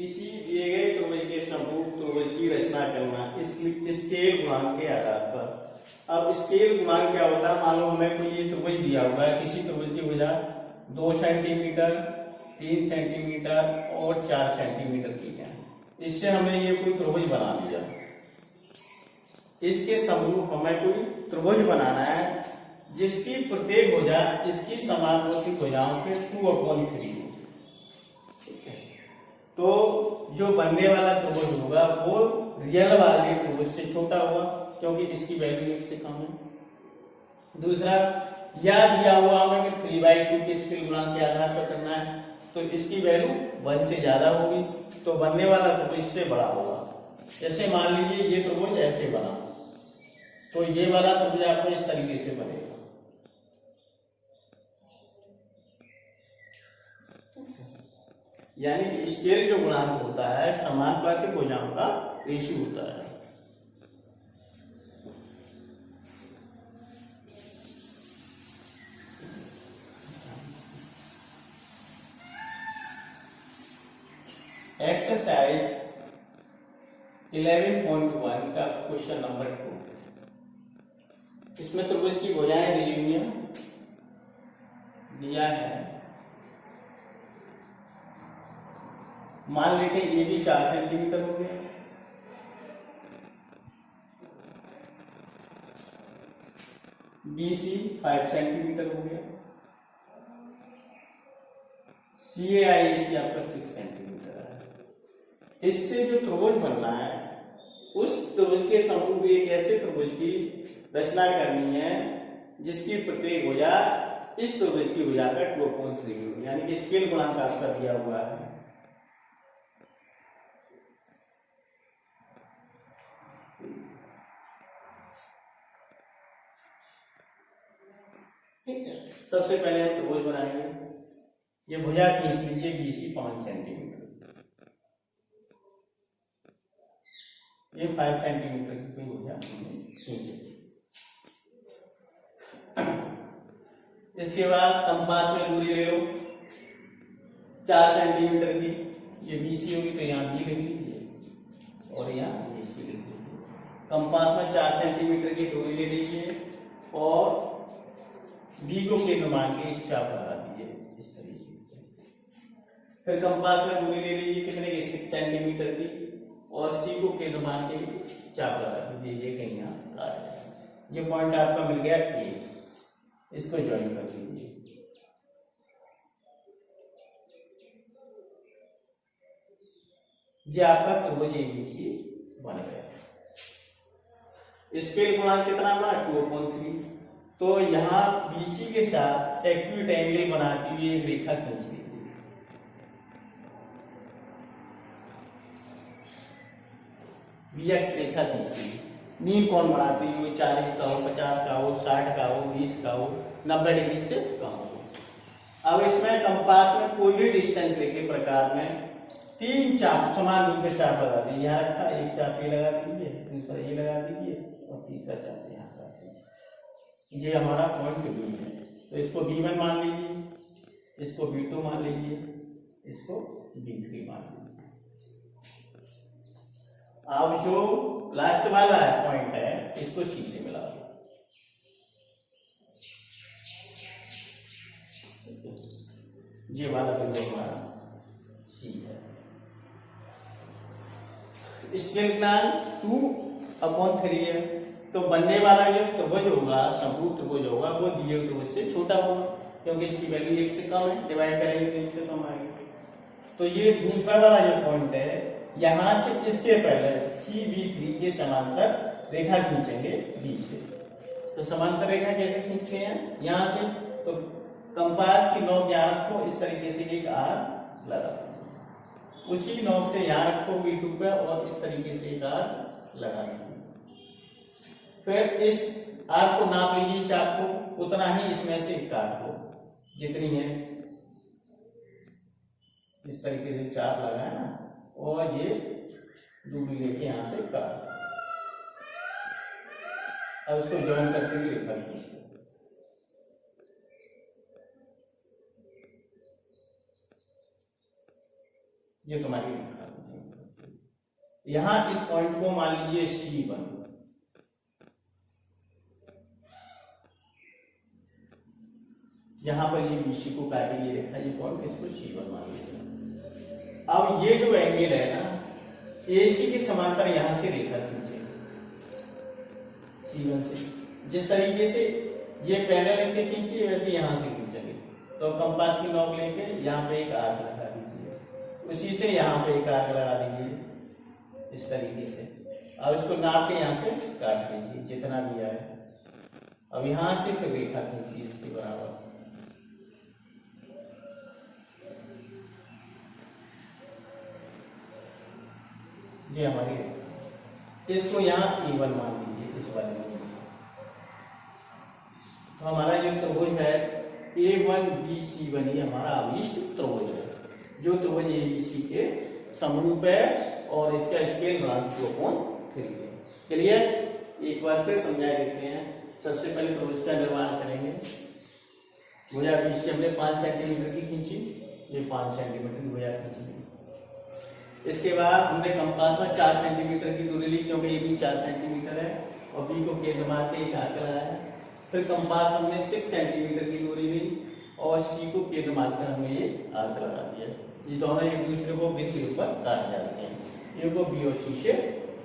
किसी दिए गए त्रिभुज के समरूप त्रिभुज की रचना करना स्केल गुणांक के आधार पर। अब स्केल गुणांक क्या होता है? मान लो हमें कोई ये त्रिभुज दिया हुआ है, किसी त्रिभुज की भुजा 2 सेंटीमीटर, 3 सेंटीमीटर और 4 सेंटीमीटर की है। इससे हमें ये कोई त्रिभुज बना दिया। इसके समरूप हमें कोई त्रिभुज बनाना है जिसकी प्रत्येक भुजा इसकी समानुपाती भुजाओं के 2/3 हो। तो जो बनने वाला त्रिभुज होगा वो रियल वाले त्रिभुज से छोटा होगा क्योंकि इसकी वैल्यू 1 से कम है। दूसरा, यह दिया हुआ हमें कि 3/2 के स्केल गुणांक के आधार पर करना है, तो इसकी वैल्यू 1 से ज्यादा होगी, तो बनने वाला त्रिभुज इससे बड़ा होगा। जैसे मान लीजिए ये त्रिभुज ऐसे बना, तो ये वाला त्रिभुज आपको इस तरीके से बनेगा। यानी कि स्केल जो गुणांक होता है समानुपाती भुजाओं का रेशियो होता है। एक्सरसाइज 11.1 का क्वेश्चन नंबर 2। इसमें त्रिभुज की भुजाएं दी हुई हैं, दिया है। मान लेते हैं ये भी 4 सेंटीमीटर हो गया, BC 5 सेंटीमीटर हो गया, CAIC आपका 6 सेंटीमीटर है। इससे जो त्रिभुज बनना है उस त्रिभुज के समरूप एक ऐसे त्रिभुज की रचना करनी है जिसकी प्रत्येक भुजा इस त्रिभुज की भुजा का 2/3 हो, यानी कि स्केल गुणांक आपका दिया हुआ है। ठीक है, सबसे पहले हम त्रिभुज बनाएंगे। ये भुजा खींच लीजिए BC 5 सेंटीमीटर, ये 5 सेंटीमीटर की कोई भुजा खींचे। इसके बाद कंपास में दूरी ले लो 4 सेंटीमीटर की, ये BC होगी तो यहाँ B लिख लीजिए और यहाँ BC लिख लीजिए। कंपास में 4 सेंटीमीटर की दूरी ले लीजिए और B को केंद्र मान के एक चाप लगा दीजिए इस तरीके से। फिर कंपास में दूरी ले लीजिए कितने की 6 सेंटीमीटर की और C को केंद्र मान के चाप लगा दीजिए, ये कहीं यहाँ काट है। ये पॉइंट आपका मिल गया A, इसको ज्वाइन कर दीजिए। ये आपका त्रिभुज ABC बन गया। स्केल गुणांक कितना बना? 2/3। तो यहाँ BC के साथ एक्यूट एंगल बनाती हुई एक रेखा खींच लीजिए। BX रेखा खींच लीजिए। मीन कोण बनाती हुई 40 का हो, 50 का हो, 60 का हो, 20 का हो, 90 डिग्री से कम हो। अब इसमें कंपास में कोई भी डिस्टेंस लेके प्रकार में 3 चाप समान दूरी पे चाप लगा दीजिए। यहाँ रखा, एक चाप ये लगा दीजिए, दूसरा ये लगा दीजिए और तीसरा चाप यहाँ लगा दीजिए। ये हमारा पॉइंट B है, तो इसको B1 मान लीजिए, इसको B2 मान लीजिए, इसको B3 मान लीजिए। अब जो लास्ट वाला पॉइंट है इसको C से मिला दो। ये वाला बिंदु हमारा C है। स्केल गुणांक 2/3 है, तो बनने वाला जो त्रिभुज होगा, समरूप त्रिभुज होगा, वो दिए हुए त्रिभुज से छोटा होगा क्योंकि इसकी वैल्यू 1 से कम है। डिवाइड करेंगे तो 1 से कम आएगी। तो ये दूसरा वाला जो पॉइंट है, यहां से इसके पहले CB3 के समांतर रेखा खींचेंगे B से। तो समांतर रेखा कैसे खींचते हैं? यहाँ से तो कंपास की नोक यहाँ रखो, इस तरीके से एक आर्क लगा, उसी नोक से यहाँ रखो B2 पे और इस तरीके से एक आर्क लगा दीजिए। फिर इस आर्क को नाप लीजिए, चाप को, उतना ही इसमें से एक आर्क को जितनी है इस तरीके से चाप लगाए ना, और ये दूरी लेके यहां से काट। अब इसको ज्वाइन करते हुए रेखा खींचो। ये तुम्हारी रेखा यहां इस पॉइंट को मान लीजिए C1, यहां पर ये BC को काटी ये रेखा, ये पॉइंट, इसको C1 मान लीजिए। अब ये जो एंगल है ना, AC के समांतर यहां से रेखा खींचे C1 से, जिस तरीके से ये पैरेलल से खींची वैसे यहां से खींचेंगे। तो कंपास की नोक लेके यहाँ पे एक आर्क लगा दीजिए, उसी से यहाँ पे एक आर्क लगा दीजिए इस तरीके से। अब इसको नाप के यहाँ से काट लीजिए जितना दिया है। अब यहां से फिर रेखा खींचिए इसके बराबर। ये हमारी, इसको यहाँ A1 मान लीजिए इस वाले में। तो हमारा जो त्रिभुज है A1BC1 ये हमारा अभिष्ट त्रिभुज है, जो त्रिभुज ABC के समरूप है और इसका स्केल गुणांक 2/3 है। क्लियर? एक बार फिर समझा देते हैं। सबसे पहले त्रिभुज का निर्माण करेंगे। भुजा BC हमने 5 सेंटीमीटर की खींची, ये 5 सेंटीमीटर की भुजा खींची। इसके बाद हमने कंपास में 4 सेंटीमीटर की दूरी ली, क्योंकि ये भी 4 सेंटीमीटर है और B को केंद्र मान के एक आर्क लगाया। फिर कंपास हमने 6 सेंटीमीटर की दूरी ली और C को केंद्र मानकर हमने ये आर्क लगा दिया। ये दोनों एक दूसरे को वृत्त के ऊपर काट जाते हैं, ये को B और C से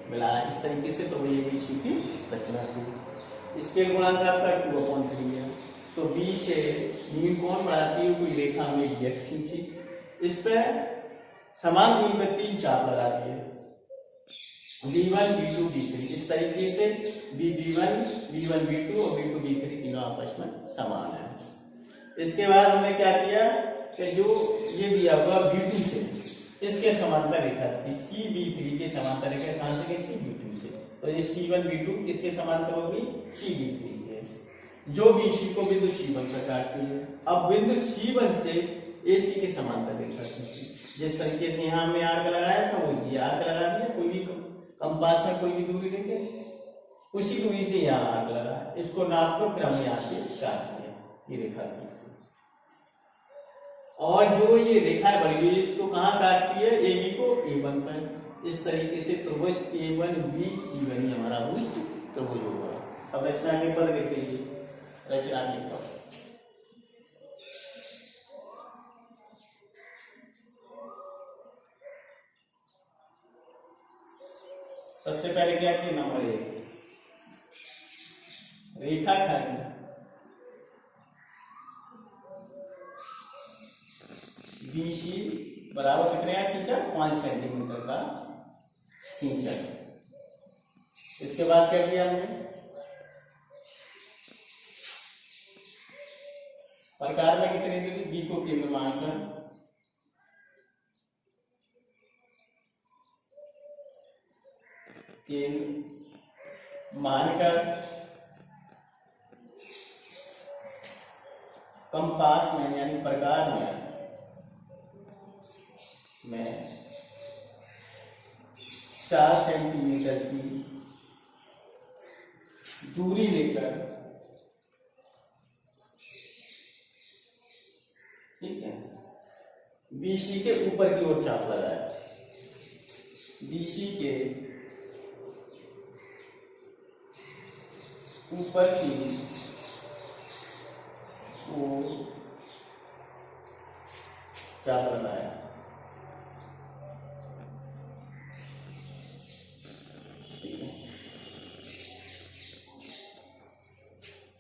मिलाया। इस तरीके से तो ये BC की रचना थी। स्केल गुणांक आपका 2/3 है। तो B से मीन कोण बढ़ाती हुई कोई रेखा हमने DX खींची, इस पर समान दूरी पर 3 चाप लगा दिए, B1, B2, B3। इस तरीके से B1, B1, B2 और B2, B3 तीनों आपस में समान है। इसके बाद हमने क्या किया कि जो ये दिया हुआ B2 से इसके समांतर रेखा थी, CB3 के समांतर रेखा कहां से गई? CB2 से। तो ये C1, B2 किसके समांतर होगी? CB3 के। जो BC को बिंदु C1 पर काटती है। अब बिंदु C1 से AC के समांतर रेखा खींची। जिस तरीके से यहाँ हमने आर्क लगाया था वो ये आर्क लगा दिया, कोई भी कंपास में कोई भी दूरी लेके उसी दूरी से यहाँ आर्क लगा, इसको नाप कर फिर हमने यहाँ से काट दिया, ये रेखा खींची। और जो ये रेखा बढ़ी हुई इसको कहाँ काटती है? AB को A1 पर। इस तरीके से त्रिभुज A1BC1 हमारा त्रिभुज होगा। अब रचना के पद लिख लीजिए, रचना के पद। सबसे पहले क्या किया? नंबर 1 रेखाखंड BC बराबर कितने का खींचा? 5 सेंटीमीटर का खींचा। इसके बाद क्या किया हमने? प्रकार में कितनी दूरी? B को केंद्र मानकर कंपास में यानी प्रकार में 4 सेंटीमीटर की दूरी लेकर, ठीक है, BC के ऊपर की ओर चाप लगाया। BC के ऊपर की ओर चाप लगाया।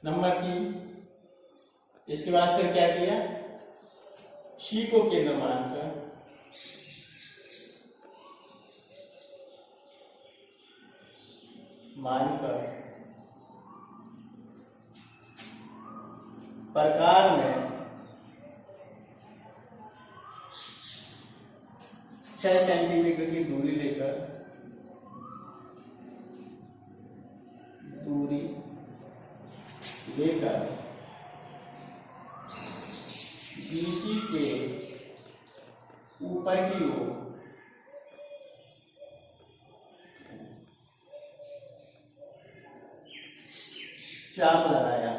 नंबर 3, इसके बाद फिर क्या किया? C को केंद्र मानकर प्रकार में 6 सेंटीमीटर की दूरी लेकर BC के ऊपर की ओर चाप लगाया।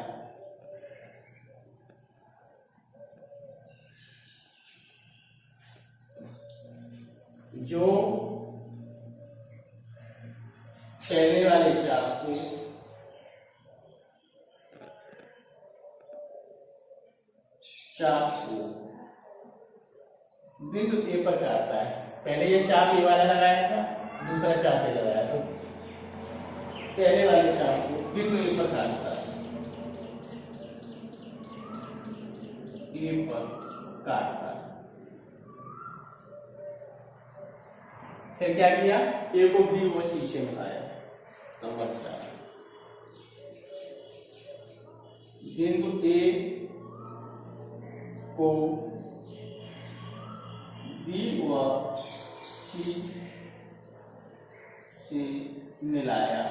जो पहले वाले चाप को बिंदु ए पर काटता है। पहले ये चाप ए वाला लगाया था, दूसरा चाप ए लगाया, तो पहले वाले चाप को बिंदु ए पर काटता है, ए पर काटता है। फिर क्या किया, ए को बी वो सी से मिलाया। नंबर 4, बिंदु ए को बी व सी से मिलाया।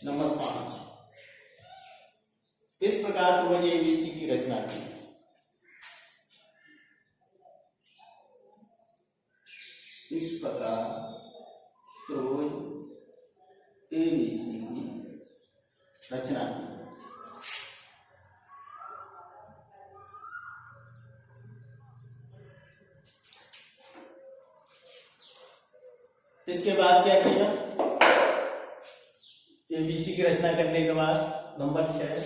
नंबर 5, इस प्रकार तो एबीसी की रचना की। इस प्रकार तो एबीसी की रचना की। इसके बाद क्या किया, एबीसी की रचना करने के बाद नंबर 6,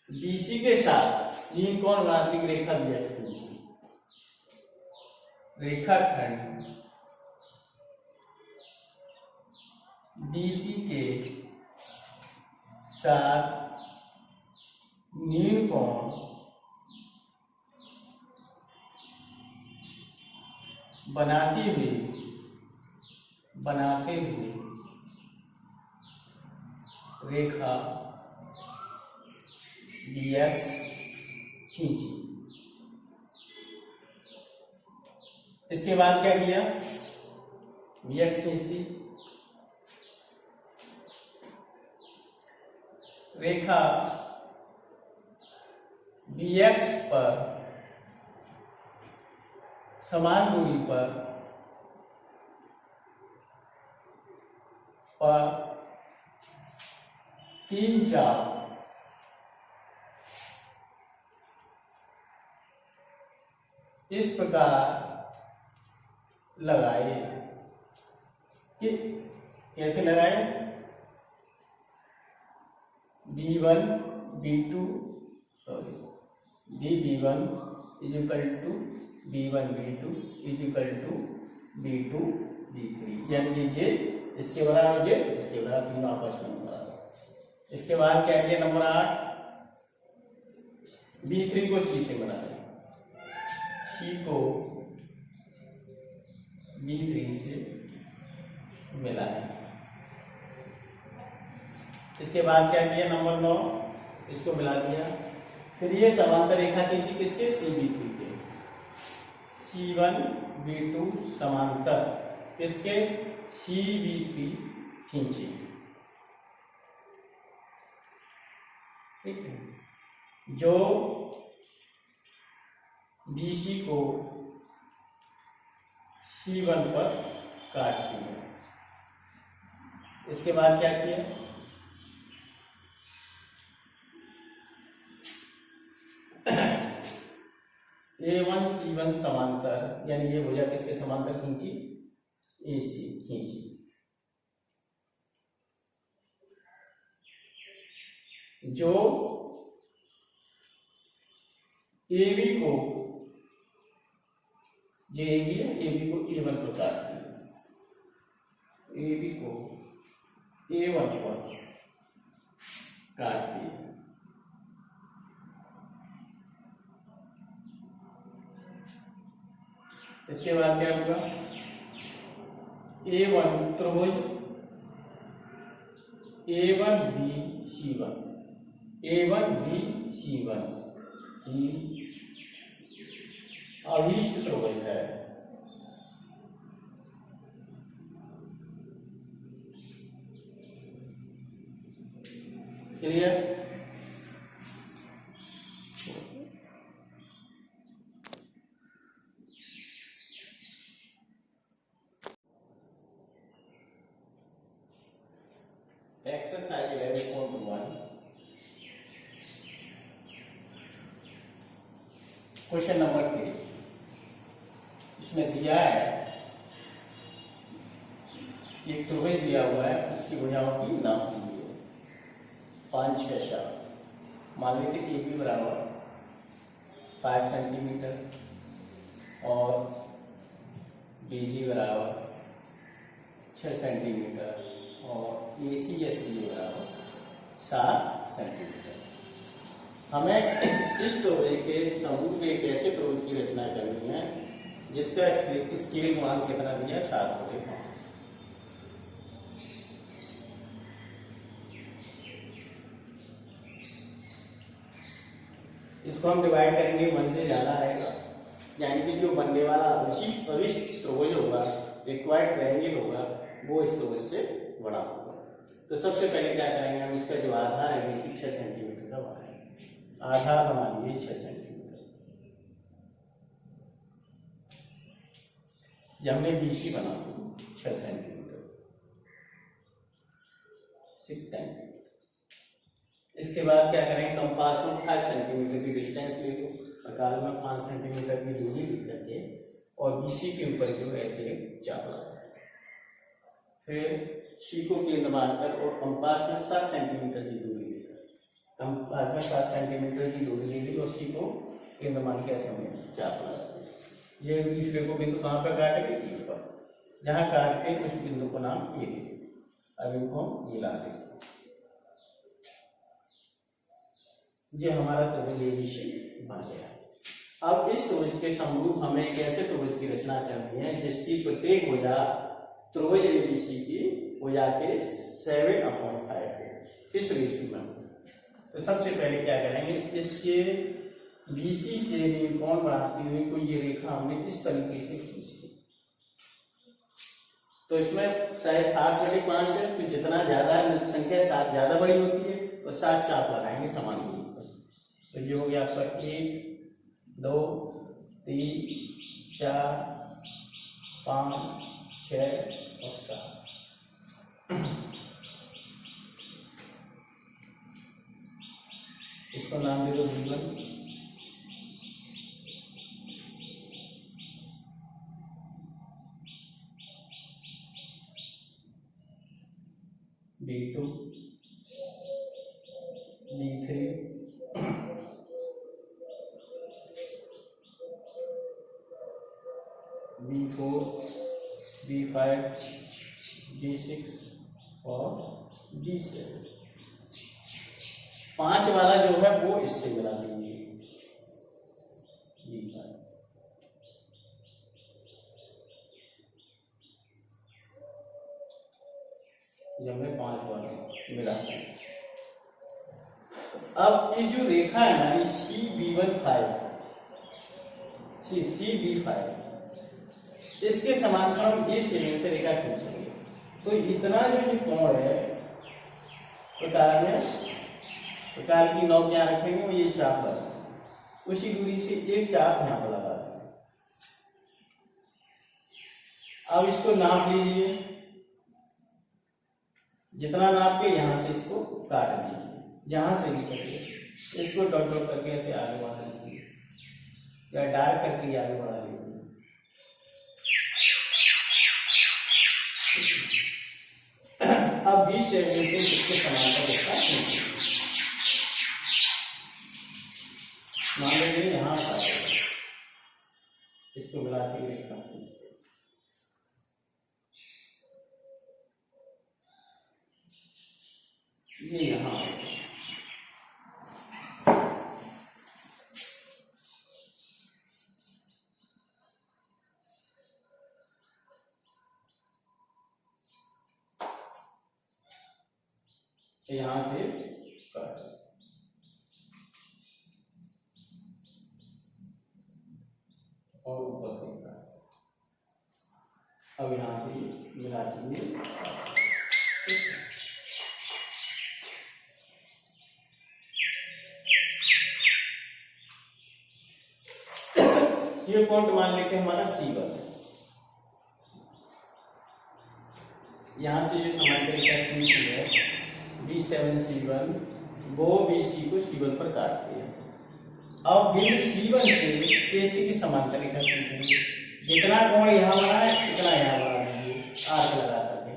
बीसी के साथ नील कोण वास्तविक रेखा बीएक्स खींची। रेखाखंड बीसी के साथ नील कोण बनाते हुए रेखा बीएक्स खींची। इसके बाद क्या किया, बीएक्स खींच दी, रेखा बीएक्स पर समान दूरी पर तीन चाप इस प्रकार लगाए कि कैसे लगाए, B1 B2 B1 is equal to B1 B2 is equal to B2 B3, यानी लीजिए इसके बराबर ये, इसके बराबर, तीनों आपस में बराबर। इसके बाद क्या किया, नंबर 8, B3 को C से बनाए, C को B3 से मिलाए। इसके बाद क्या किया, नंबर 9, इसको मिला दिया। फिर ये समांतर रेखा खींची किसके, CB3 के, C1 B2 समांतर किसके, CB3 खींची। ठीक है, जो BC को C1 पर काट दिया। इसके बाद क्या किया, A1 C1 समांतर, यानी ये भुजा किसके समांतर खींची, AC खींची। जो AB को AB को A1 पर काट दिया, AB को A1 पर काट दिया। इसके बाद क्या होगा, A1 त्रिभुज A1B C1 A1B C1 की अभीष्ट त्रिभुज है। क्लियर, एक्सरसाइज 11.1 क्वेश्चन नंबर 3, इसमें दिया है एक त्रिभुज दिया हुआ है, उसकी भुजाओं की नाप कीजिए। 5 पैसा मान लेते ए बी बराबर 5 सेंटीमीटर और बी सी बराबर 6 सेंटीमीटर और ए सी एस डी बराबर 7 सेंटीमीटर। हमें इस त्रिभुज के समूह के एक ऐसे त्रिभुज की रचना करनी है जिसका स्केल मान कितना दिया 7/5। इसको हम डिवाइड करेंगे 1 से ज्यादा आएगा, यानी कि जो बनने वाला अविष्ट त्रिभुज होगा, रिक्वायर्ड ट्रायंगल होगा, वो इस त्रिभुज से बड़ा होगा। तो सबसे पहले क्या करेंगे, हम इसका जो आधार है बेसिक 6 सेंटीमीटर का बनाएंगे। आधार बना लिए 6 सेंटीमीटर। जब हमने बीसी बना 6 सेंटीमीटर 6 सेंटीमीटर। इसके बाद क्या करेंगे, कंपास में 5 सेंटीमीटर की डिस्टेंस ले लो, प्रकार में 5 सेंटीमीटर की दूरी लिख करके और बीसी के ऊपर जो ऐसे चाप लगाए। फिर सी को केंद्र मानकर और कंपास में 7 सेंटीमीटर की दूरी लेकर, कंपास में 7 सेंटीमीटर की दूरी ले ली और सी को केंद्र मान के ऐसे हमें चाप लगा। ये दूसरे को बिंदु कहाँ पर काटेंगे, ई पर। जहाँ काट के उस बिंदु को नाम ये देंगे। अब इनको मिला देंगे। ये हमारा त्रिभुज एबीसी बन गया। अब इस त्रिभुज के समरूप हमें एक ऐसे त्रिभुज की रचना करनी है जिसकी प्रत्येक भुजा त्रिभुज एबीसी की भुजा के 7/5 है, इस रेशियो में। तो सबसे पहले क्या करेंगे, इसके बीसी से कोण बनाती हुई कोई ये रेखा हमने इस तरीके से खींची। तो इसमें 7/5 है, तो जितना ज्यादा संख्या 7 ज्यादा बड़ी होती है तो 7 चाप लगाएंगे समान दूरी पर। तो ये हो गया आपका 1 2 3 4 5 6 और 7। इसको नाम दे दो B1। B2 B3 B4 B5 B6 और B7। 5 वाला जो है वो इससे मिला देंगे B5। जब में 5 वाला मिला। अब इस जो रेखा है हमारी CB5 इसके समांतर हम ये सीधे से रेखा खींचेंगे। तो इतना जो कोण है प्रकार की नोक यहाँ रखेंगे और ये चाप लगा, उसी दूरी से एक चाप यहाँ पर लगा देंगे। अब इसको नाप लीजिए, जितना नाप के यहाँ से इसको काट दीजिए, जहां से निकलिए इसको डॉट डॉट करके ऐसे आगे बढ़ा लीजिए या डार्क करके आगे बढ़ा लीजिए। अब 20 सेंटीमीटर इसके समांतर रेखा खींचिए। मान लीजिए यहाँ पर इसको मिलाते रेखा खींचते, ये यहाँ यहाँ से काट और ऊपर से काट। अब यहाँ से मिला दीजिए। ये पॉइंट मान लेते हैं हमारा C1। यहां से जो समांतर रेखा खींची है B7C1 वो BC को C1 पर काटती है। अब बिंदु C1 से AC की समांतर रेखा खींचेंगे। जितना कोण यहाँ बना है उतना यहाँ बना दीजिए आर्क लगा करके।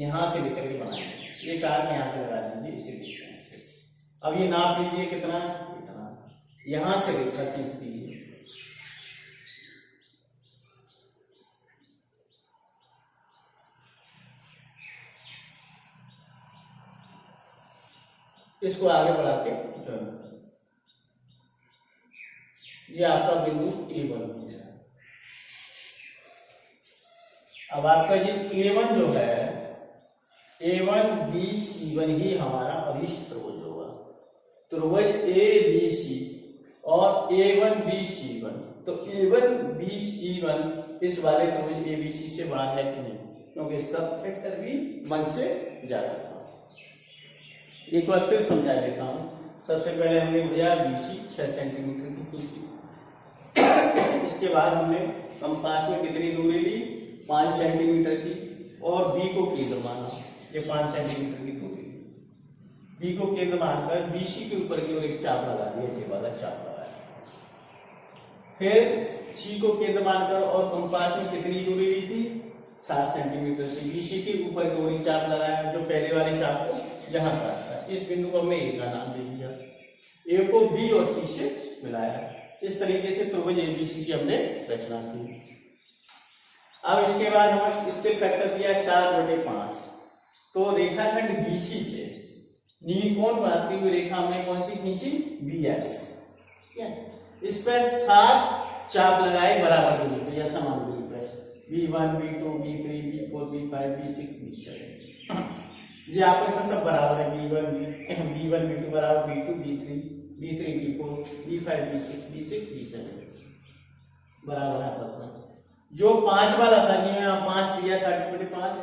यहाँ से लेकर के बनाएंगे। ये चाप यहाँ से लगा दीजिए इसी डिस्टेंस से। अब ये नाप लीजिए कितना, इतना, यहाँ से रेखा खींच दीजिए। इसको आगे बढ़ा के ज्वाइन कर, ये आपका बिंदु A1 हो गया। अब आपका ये A1 जो है, A1BC1 ही हमारा अभिष्ट त्रिभुज होगा। त्रिभुज ABC और A1BC1, तो A1BC1 इस वाले त्रिभुज ABC से बड़ा है कि नहीं, क्योंकि इसका फैक्टर भी 1 से ज्यादा था। एक बार फिर समझा देता हूं। सबसे पहले हमने भैया BC 6 सेंटीमीटर की खींची, इसके बाद हमने कंपास में कितनी दूरी ली, 5 सेंटीमीटर की, और B को केंद्र माना, ये 5 सेंटीमीटर की दूरी, B को केंद्र मानकर BC के ऊपर की ओर एक चाप लगा दिया, ये वाला चाप लगाया। फिर C को केंद्र मानकर और कंपास में कितनी दूरी ली थी, 7 सेंटीमीटर से BC के ऊपर की ओर एक चाप लगाया, जो पहले वाले चाप को जहां काटता है। इस बिंदु को हमने A का नाम दे दिया, A को B और C से मिलाया। इस तरीके से त्रिभुज ABC की हमने रचना की। अब इसके बाद हम इसके फैक्टर दिया 4/5, तो रेखाखंड BC से नील कोण बनाती हुई रेखा हमने कौन सी खींची, BX। इस पर 7 चाप लगाए बराबर दूरी पे या समान दूरी पे, B1 B2 B3 B4 B5 B6 B7, ये आपस में सब बराबर है। B1 B2 बराबर B2 B3 B4 B5 B6 B7 बराबर आपस में। जो 5 वाला था, जी मैं 5 दिया 7/5,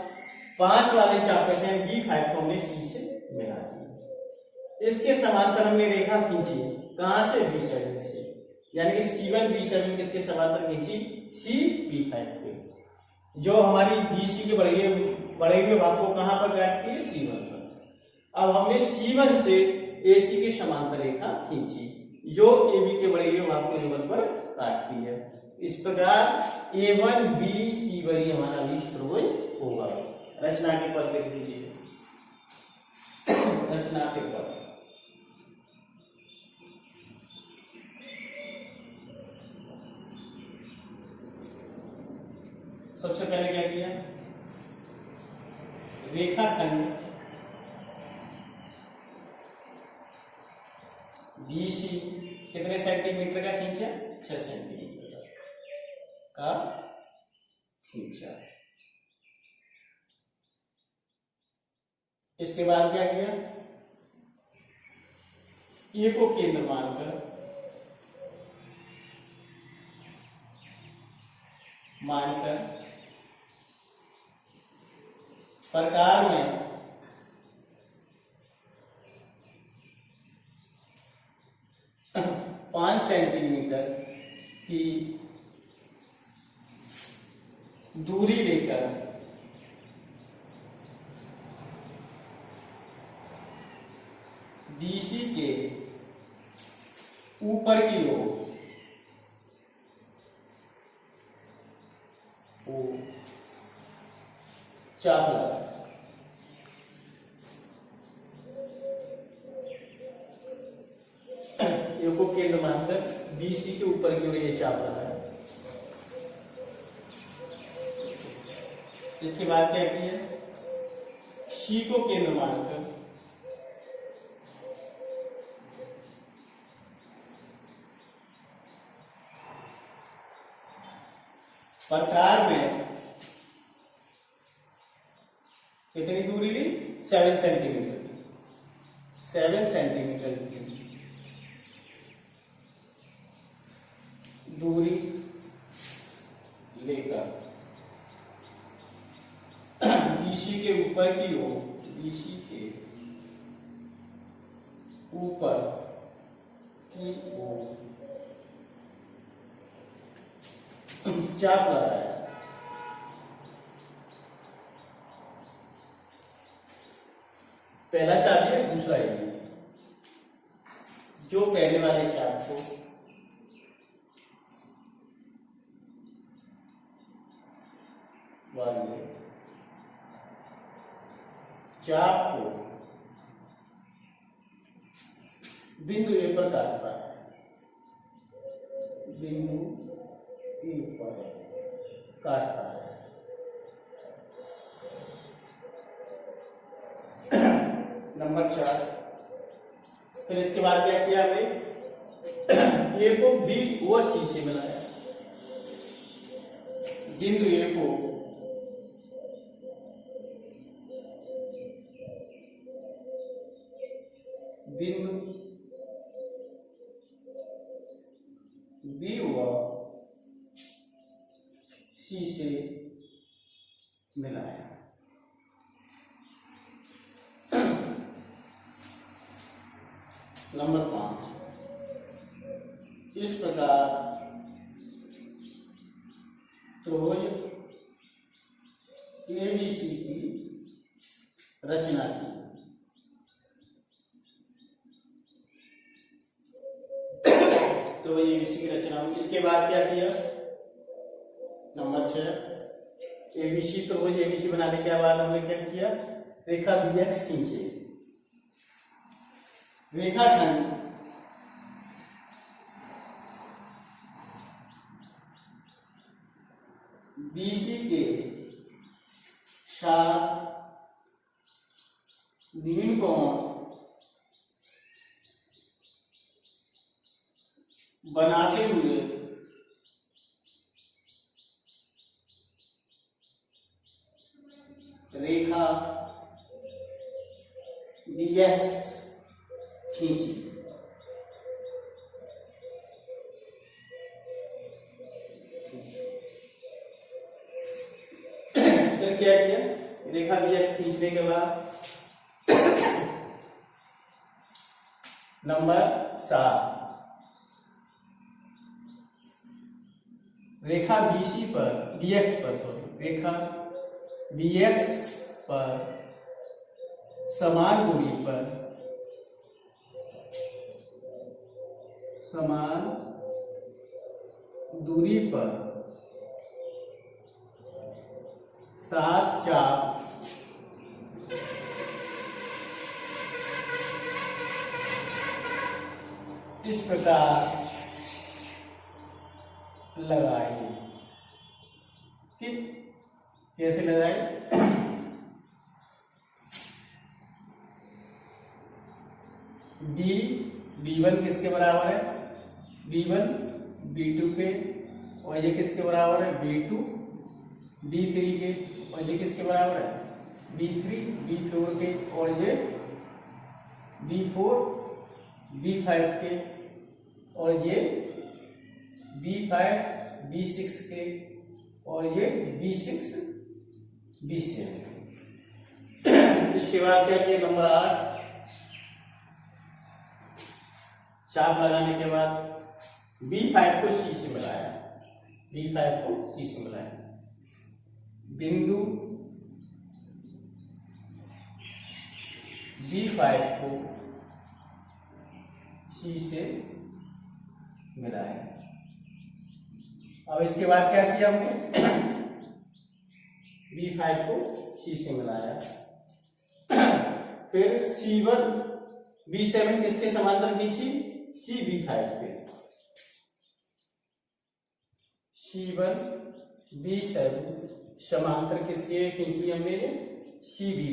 5 वाले चाप हैं B5 को हमने C से मिला दिया। इसके समांतर हमने रेखा खींची, कहां से, B7 से, यानी कि C1 B7 किसके समांतर खींची, C B5 के, जो हमारी BC के बड़े हुए भाग को कहां पर काटती है, C1 पर। अब हमने C1 से AC के समांतर रेखा खींची, जो AB के बड़े हुए भाग को A1 पर काटती है। इस प्रकार A1BC1 हमारा अभिष्ट त्रिभुज होगा। रचना के पद लिख दीजिए, रचना के पद। सबसे पहले क्या किया, रेखाखंड BC कितने सेंटीमीटर का खींचा, 6 सेंटीमीटर का खींचा। इसके बाद क्या किया, A को केंद्र मानकर प्रकार में पांच सेंटीमीटर की दूरी लेकर BC के ऊपर की ओर चाप लगा। ए को केंद्र मानकर BC के ऊपर की ओर ये चाप लगा है। इसके बाद क्या किया, C को केंद्र मानकर प्रकार में कितनी दूरी ली, 7 सेंटीमीटर की, 7 सेंटीमीटर की दूरी लेकर BC के ऊपर की ओर, BC के ऊपर की ओर चाप लगाया। पहला चाप है, दूसरा है, जो पहले वाले चाप को वाले चाप को बिंदु ए पर काटता है, बिंदु ए पर काटता है। नंबर 4। फिर इसके बाद क्या किया हमने, ए को बी और सी से मिलाया, बिंदु ए को बिंदु बी व सी से मिलाया। नंबर 5, इस प्रकार त्रिभुज एबीसी की रचना की। तो ये एबीसी की रचना हुई। इसके बाद क्या किया, नंबर 6, एबीसी त्रिभुज एबीसी बनाने के बाद हमने क्या किया, रेखा बीएक्स खींचे, रेखाखंड बीसी के साथ विभिन्न कोण बनाते हुए रेखा बीएक्स खींची। फिर क्या किया, रेखा बीएक्स खींचने के बाद नंबर 7, रेखा बीसी पर बीएक्स पर रेखा बीएक्स पर समान दूरी पर सात चाप इस प्रकार लगाएंगे। ठीक, कैसे लगाए, B1 किसके बराबर है, B1 B2 के, और ये किसके बराबर है, B2 B3 के, और ये किसके बराबर है, B3 B4 के, और ये B4 B5 के, और ये B5 B6 के, और ये B6 B7। इसके बाद क्या किया, नंबर 8, चाप लगाने के बाद B5 को C से मिलाया, B5 को C से मिलाया, बिंदु B5 को C से मिलाया। अब इसके बाद क्या किया हमने, B5 को C से मिलाया, फिर C1 B7 किसके समांतर खींची, CB5 पे, C1 B7 समांतर किसके खींची हमने, CB'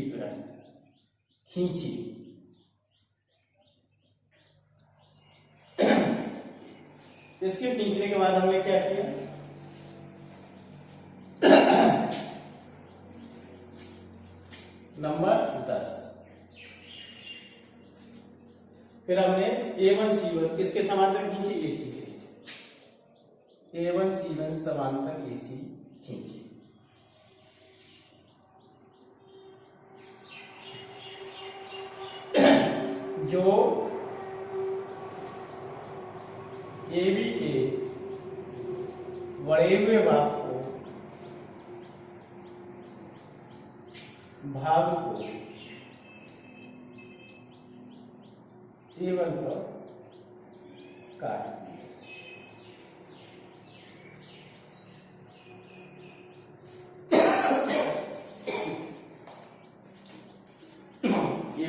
खींची। इसके खींचने के बाद हमने क्या किया, नंबर 10, फिर हमने A1 C1 किसके समांतर खींची, AC के, A1 C1 समांतर AC खींची। जो AB के बढ़े हुए भाग को A1 पर काट दिया।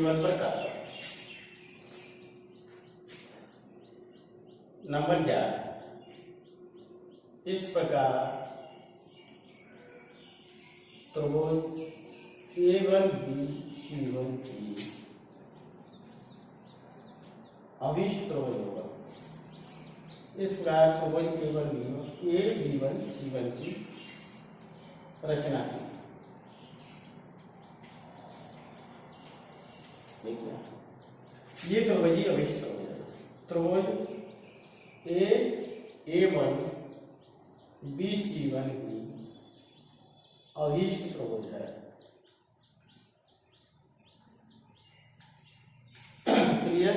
केवल प्रकार। नंबर 11, इस प्रकार त्रिभुज A1BC1 की अभिष्ट त्रिभुज होगा। इस प्रकार त्रिभुज A1B1C1 की रचना की। ठीक है, ये त्रिभुज अभिष्ट त्रिभुज है। त्रिभुज A1BC1 की अभिष्ट त्रिभुज है। क्लियर?